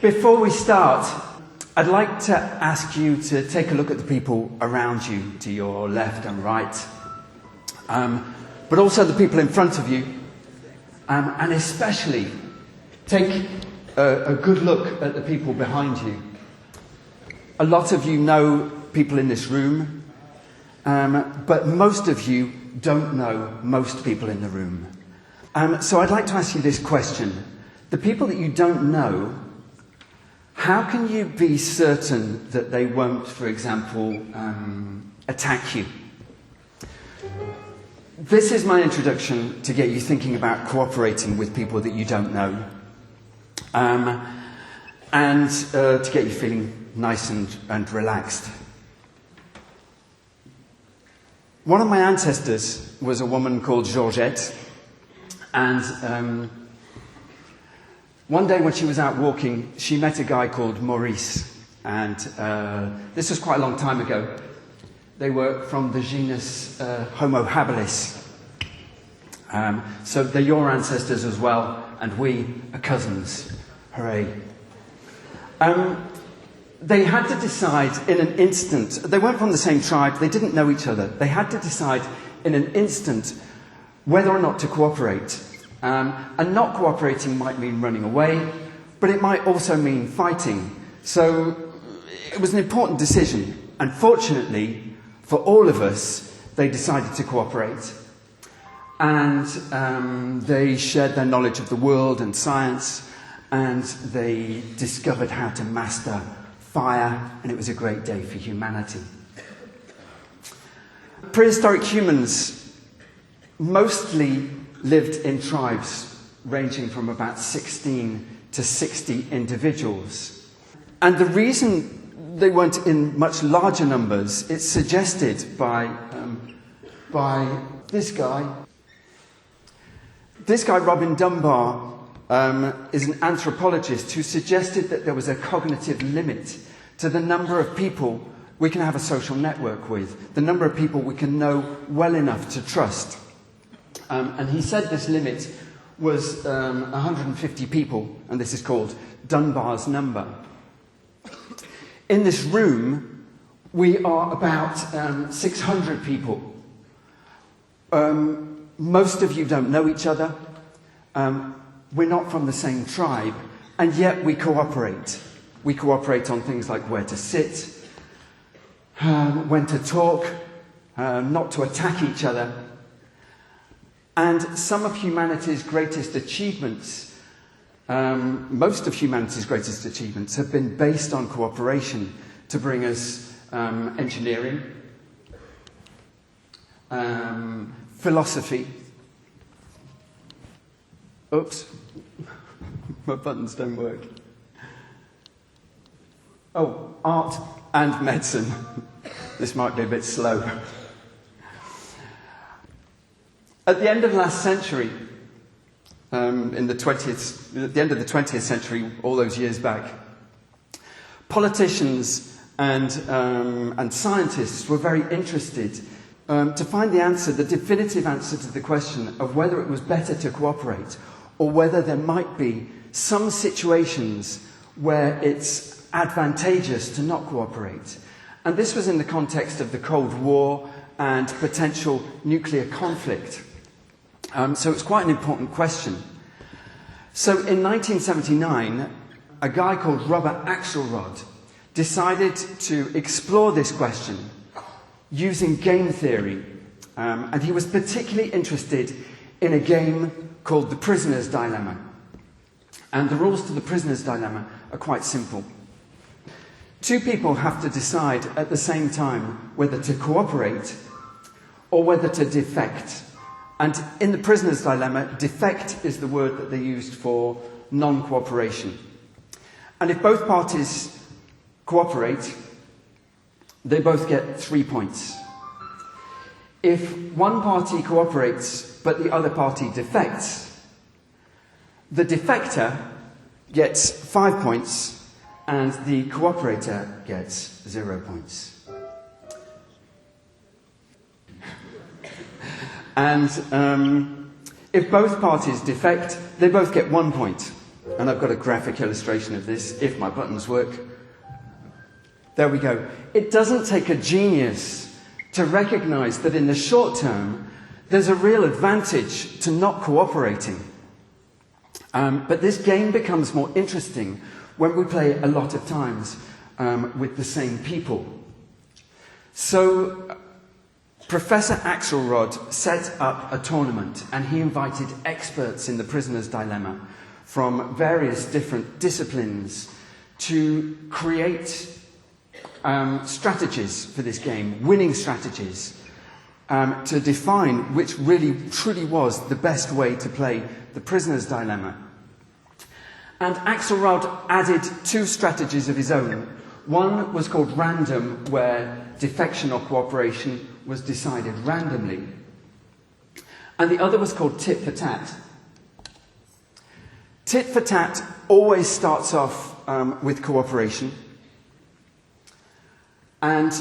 Before we start, I'd like to ask you to take a look at the people around you, to your left and right, but also the people in front of you, and especially take a good look at the people behind you. A lot of you know people in this room, but most of you don't know most people in the room. So I'd like to ask you this question. The people that you don't know, how can you be certain that they won't, for example, attack you? This is my introduction to get you thinking about cooperating with people that you don't know, and to get you feeling nice and relaxed. One of my ancestors was a woman called Georgette, and one day when she was out walking, she met a guy called Maurice, and this was quite a long time ago. They were from the genus Homo habilis. So they're your ancestors as well, and we are cousins. Hooray. They had to decide in an instant. They weren't from the same tribe, they didn't know each other. They had to decide in an instant whether or not to cooperate. And not cooperating might mean running away, but it might also mean fighting. So it was an important decision. And fortunately, for all of us, they decided to cooperate. And they shared their knowledge of the world and science, and they discovered how to master fire, and it was a great day for humanity. Prehistoric humans mostly lived in tribes ranging from about 16 to 60 individuals. And the reason they weren't in much larger numbers, it's suggested by this guy. This guy, Robin Dunbar, is an anthropologist who suggested that there was a cognitive limit to the number of people we can have a social network with, the number of people we can know well enough to trust. And he said this limit was 150 people, and this is called Dunbar's number. In this room, we are about 600 people. Most of you don't know each other. We're not from the same tribe, and yet we cooperate. We cooperate on things like where to sit, when to talk, not to attack each other. And some of humanity's greatest achievements, most of humanity's greatest achievements, have been based on cooperation to bring us engineering, philosophy. Oops, my buttons don't work. Oh, art and medicine. This might be a bit slow. At the end of last century, at the end of the 20th century, all those years back, politicians and scientists were very interested to find the answer, the definitive answer to the question of whether it was better to cooperate or whether there might be some situations where it's advantageous to not cooperate. And this was in the context of the Cold War and potential nuclear conflict. So it's quite an important question. So in 1979, a guy called Robert Axelrod decided to explore this question using game theory. And he was particularly interested in a game called the Prisoner's Dilemma. And the rules to the Prisoner's Dilemma are quite simple. Two people have to decide at the same time whether to cooperate or whether to defect. And in the Prisoner's Dilemma, defect is the word that they used for non-cooperation. And if both parties cooperate, they both get 3 points. If one party cooperates but the other party defects, the defector gets 5 points and the cooperator gets 0 points. And if both parties defect, they both get 1 point. And I've got a graphic illustration of this, if my buttons work. There we go. It doesn't take a genius to recognize that in the short term, there's a real advantage to not cooperating. But this game becomes more interesting when we play a lot of times with the same people. So Professor Axelrod set up a tournament, and he invited experts in the prisoner's dilemma from various different disciplines to create strategies for this game, winning strategies, to define which really truly was the best way to play the prisoner's dilemma. And Axelrod added 2 strategies of his own. One was called random, where defection or cooperation was decided randomly. And the other was called tit for tat. Tit for tat always starts off with cooperation. And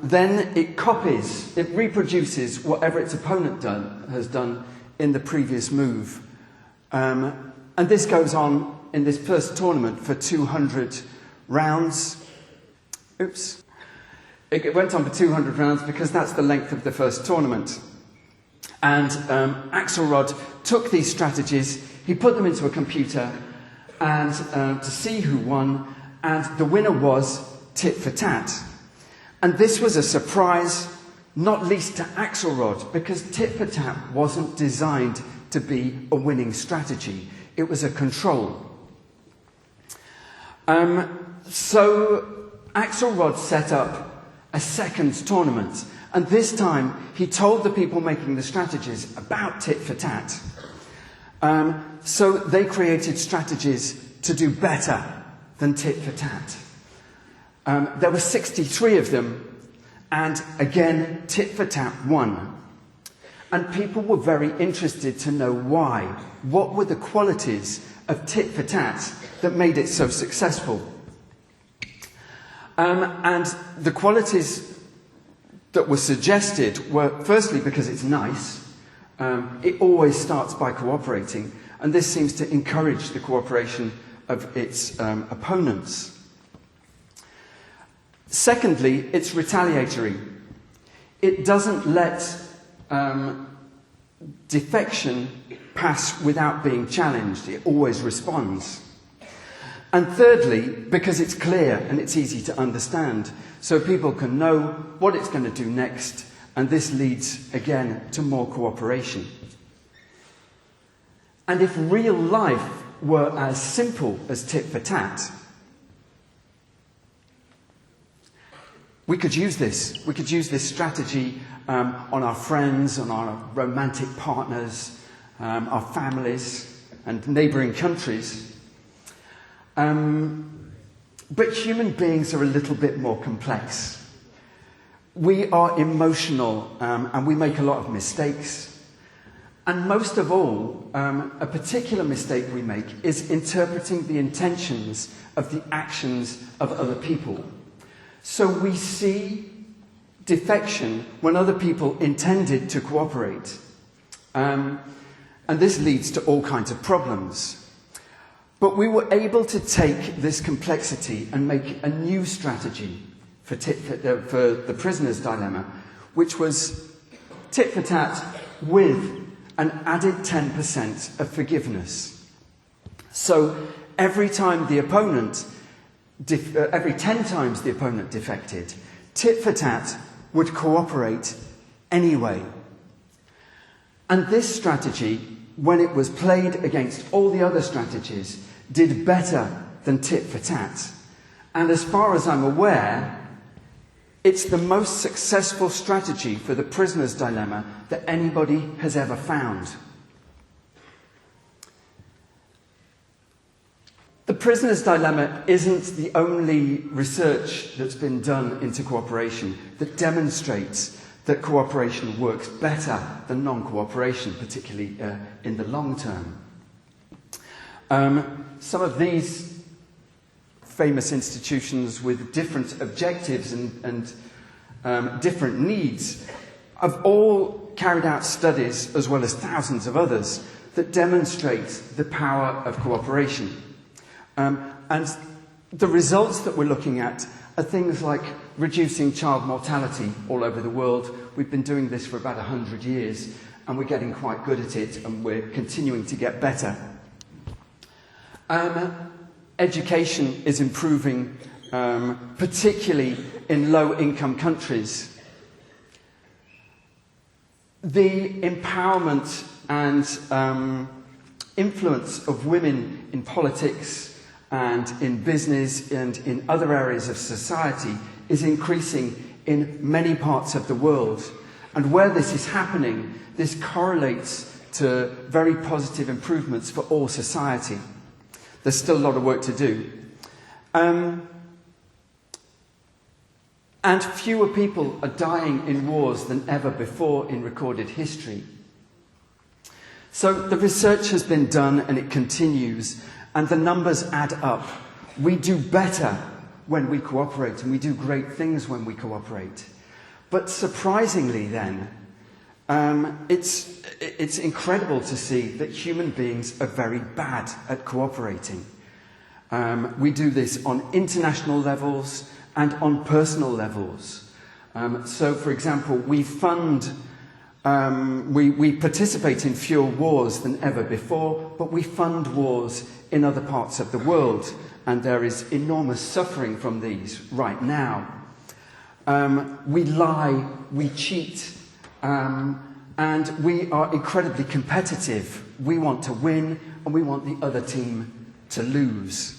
then it copies, it reproduces whatever its opponent has done in the previous move. And this goes on in this first tournament for 200 rounds. Oops. It went on for 200 rounds because that's the length of the first tournament. And Axelrod took these strategies, he put them into a computer and to see who won, and the winner was tit for tat. And this was a surprise, not least to Axelrod, because tit for tat wasn't designed to be a winning strategy. It was a control. So Axelrod set up a second tournament, and this time he told the people making the strategies about tit for tat. So they created strategies to do better than tit for tat. There were 63 of them, and again, tit for tat won. And people were very interested to know why. What were the qualities of tit for tat that made it so successful? And the qualities that were suggested were, firstly, because it's nice. It always starts by cooperating, and this seems to encourage the cooperation of its opponents. Secondly, it's retaliatory. It doesn't let defection pass without being challenged. It always responds. And thirdly, because it's clear and it's easy to understand, so people can know what it's going to do next, and this leads, again, to more cooperation. And if real life were as simple as tit for tat, we could use this. We could use this strategy on our friends, on our romantic partners, our families, and neighbouring countries. But human beings are a little bit more complex. We are emotional, and we make a lot of mistakes. And most of all, a particular mistake we make is interpreting the intentions of the actions of other people. So we see defection when other people intended to cooperate. And this leads to all kinds of problems. But we were able to take this complexity and make a new strategy for the prisoner's dilemma, which was tit for tat with an added 10% of forgiveness. So every 10 times the opponent defected, tit for tat would cooperate anyway. And this strategy, when it was played against all the other strategies, did better than tit for tat. And as far as I'm aware, it's the most successful strategy for the prisoner's dilemma that anybody has ever found. The prisoner's dilemma isn't the only research that's been done into cooperation that demonstrates that cooperation works better than non-cooperation, particularly in the long term. Some of these famous institutions with different objectives and different needs have all carried out studies, as well as thousands of others, that demonstrate the power of cooperation. And the results that we're looking at are things like reducing child mortality all over the world. We've been doing this for about 100 years, and we're getting quite good at it, and we're continuing to get better. Education is improving, particularly in low-income countries. The empowerment and influence of women in politics and in business and in other areas of society is increasing in many parts of the world. And where this is happening, this correlates to very positive improvements for all society. There's still a lot of work to do. And fewer people are dying in wars than ever before in recorded history. So the research has been done and it continues, and the numbers add up. We do better when we cooperate, and we do great things when we cooperate. But surprisingly then, it's incredible to see that human beings are very bad at cooperating. We do this on international levels and on personal levels. So, for example, we participate in fewer wars than ever before, but we fund wars in other parts of the world, and there is enormous suffering from these right now. We lie, we cheat, and we are incredibly competitive. We want to win, and we want the other team to lose.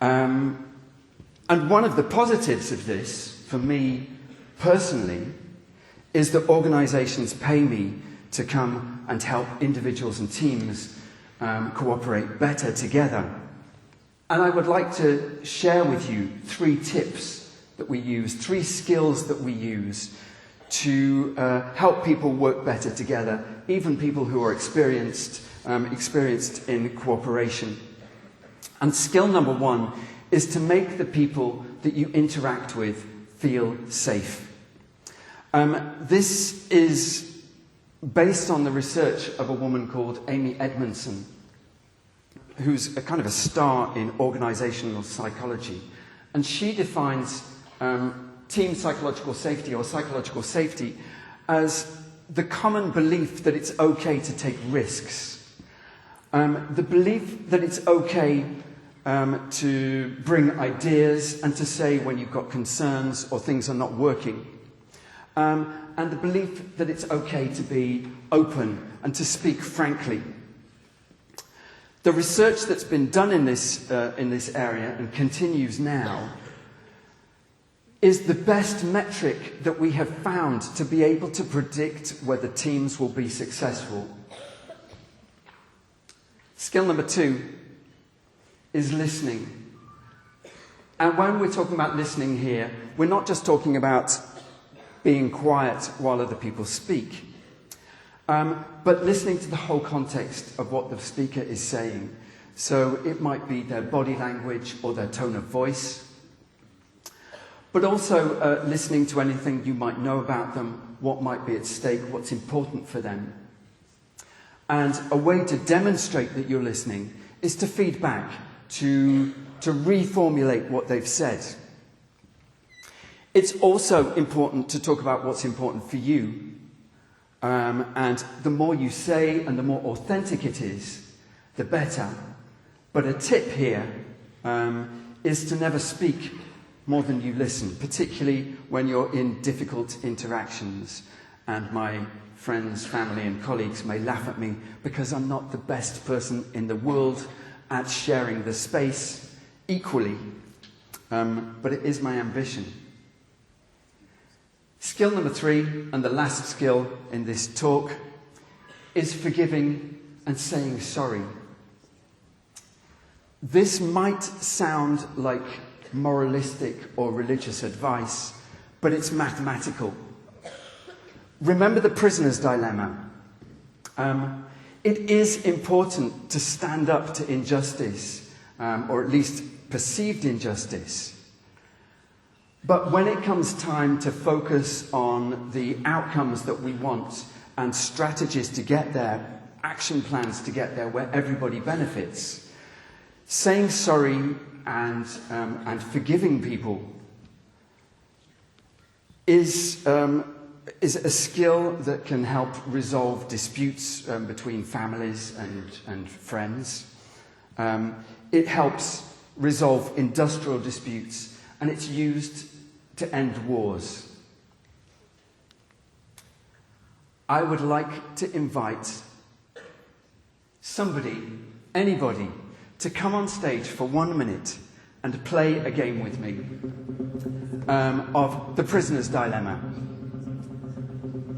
And one of the positives of this, for me personally, is that organisations pay me to come and help individuals and teams cooperate better together. And I would like to share with you 3 tips that we use, 3 skills that we use to help people work better together, even people who are experienced in cooperation. And skill number 1 is to make the people that you interact with feel safe. This is based on the research of a woman called Amy Edmondson, who's a kind of a star in organisational psychology. And she defines team psychological safety, or psychological safety, as the common belief that it's okay to take risks. The belief that it's okay to bring ideas and to say when you've got concerns or things are not working. And the belief that it's okay to be open and to speak frankly. The research that's been done in this area and continues now is the best metric that we have found to be able to predict whether teams will be successful. Skill number 2 is listening. And when we're talking about listening here, we're not just talking about being quiet while other people speak, but listening to the whole context of what the speaker is saying. So it might be their body language or their tone of voice, but also listening to anything you might know about them, what might be at stake, what's important for them. And a way to demonstrate that you're listening is to feed back, to reformulate what they've said. It's also important to talk about what's important for you. And the more you say and the more authentic it is, the better. But a tip here is to never speak more than you listen, particularly when you're in difficult interactions. And my friends, family and colleagues may laugh at me because I'm not the best person in the world at sharing the space equally. But it is my ambition. Skill number 3, and the last skill in this talk, is forgiving and saying sorry. This might sound like moralistic or religious advice, but it's mathematical. Remember the prisoner's dilemma. It is important to stand up to injustice, or at least perceived injustice. But when it comes time to focus on the outcomes that we want and strategies to get there, action plans to get there where everybody benefits. Saying sorry and forgiving people is a skill that can help resolve disputes between families and friends. It helps resolve industrial disputes, and it's used to end wars. I would like to invite somebody, anybody, to come on stage for 1 minute and play a game with me of The Prisoner's Dilemma.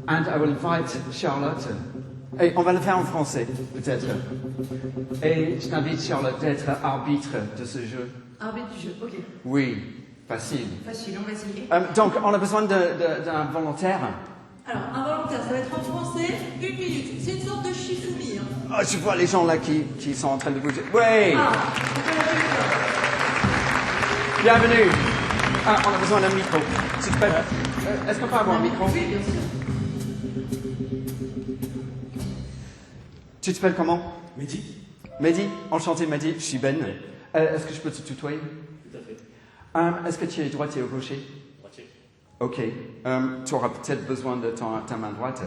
And I will invite Charlotte. Et on va le faire en français, peut-être. Et je t'invite, Charlotte, d'être arbitre de ce jeu. Arbitre du jeu, ok. Oui, facile. Facile, on va essayer. Donc, on a besoin d'un volontaire. Alors, un volontaire, ça va être en français, 1 minute. C'est une sorte de chifoumi. Hein. Oh, je vois les gens là qui sont en train de bouger. Oui. Ah, Bienvenue. Ah, on a besoin d'un micro. Est-ce qu'on peut avoir un micro? Oui, bien sûr. Tu t'appelles comment? Mehdi. Mehdi, enchanté Mehdi, je suis Ben. Est-ce que je peux te tutoyer? Tout à fait. Est-ce que tu es droitier ou gaucher? Droitier. Ok. Tu auras peut-être besoin de ta main droite.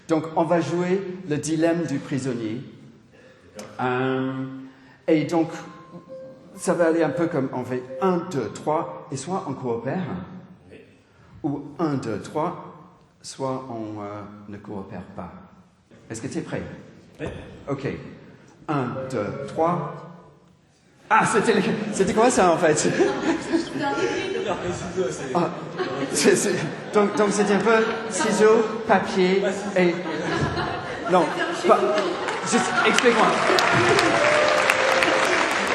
Donc, on va jouer le dilemme du prisonnier. Et donc, ça va aller un peu comme on fait 1, 2, 3, et soit on coopère, Oui. ou 1, 2, 3, soit on ne coopère pas. Est-ce que tu es prêt? Oui. Ok. 1, 2, 3. Ah, c'était quoi ça en fait? C'est un hybride. Ah, donc c'était un peu ciseaux, papier et... Non, juste explique-moi.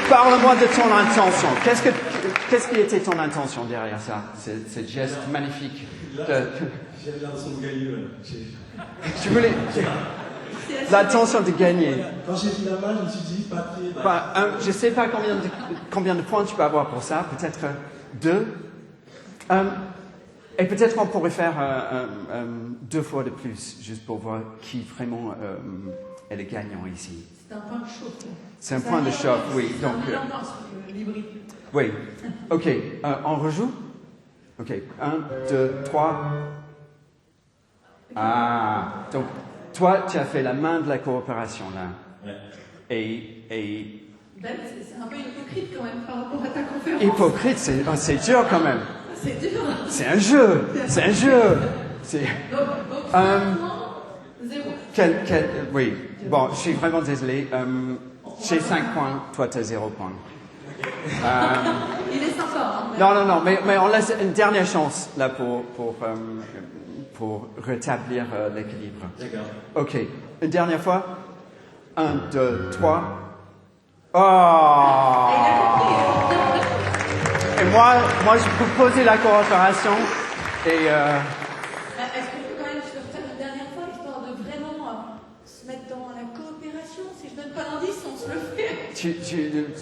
Parle-moi de ton intention. Qu'est-ce qui était ton intention derrière ça? Ce geste magnifique. J'avais l'intention de gagner. Tu voulais... L'intention de gagner. Quand j'ai vu la main, je me suis dit papier. Je ne sais pas combien de points tu peux avoir pour ça. Peut-être 2. Et peut-être on pourrait faire 2 fois de plus, juste pour voir qui vraiment est le gagnant ici. C'est un point de chauffe. C'est un point de chauffe, oui. Donc, l'hybride. oui. Ok. On rejoue? Ok. 1, 2, 3. Ah. Donc, toi, tu as fait la main de la coopération, là. Ouais. Et... Ben, c'est un peu hypocrite quand même par rapport à ta conférence. Hypocrite, c'est dur quand même. C'est dur. C'est un jeu. C'est un jeu. Donc 0. Oui. Bon, je suis vraiment désolé. J'ai 5 points, toi tu as 0 points. Il est sympa. Hein, Non, mais on laisse une dernière chance là pour rétablir l'équilibre. D'accord. Ok, une dernière fois. 1, 2, 3. Oh! Et moi je peux poser la coopération et... Est-ce qu'on peut quand même se refaire une dernière fois, histoire de vraiment se mettre dans la coopération? Si je donne pas d'indice, on se le fait.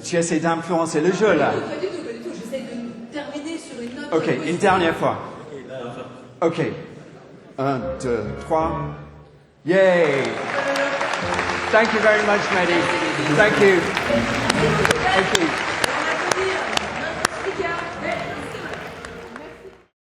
Tu essaies d'influencer le jeu là. Pas du tout. J'essaie de terminer sur une note. Ok, une dernière fois. Ok, là, enfin. Ok. 1, 2, 3. Yay! Thank you very much, Mehdi. Thank you.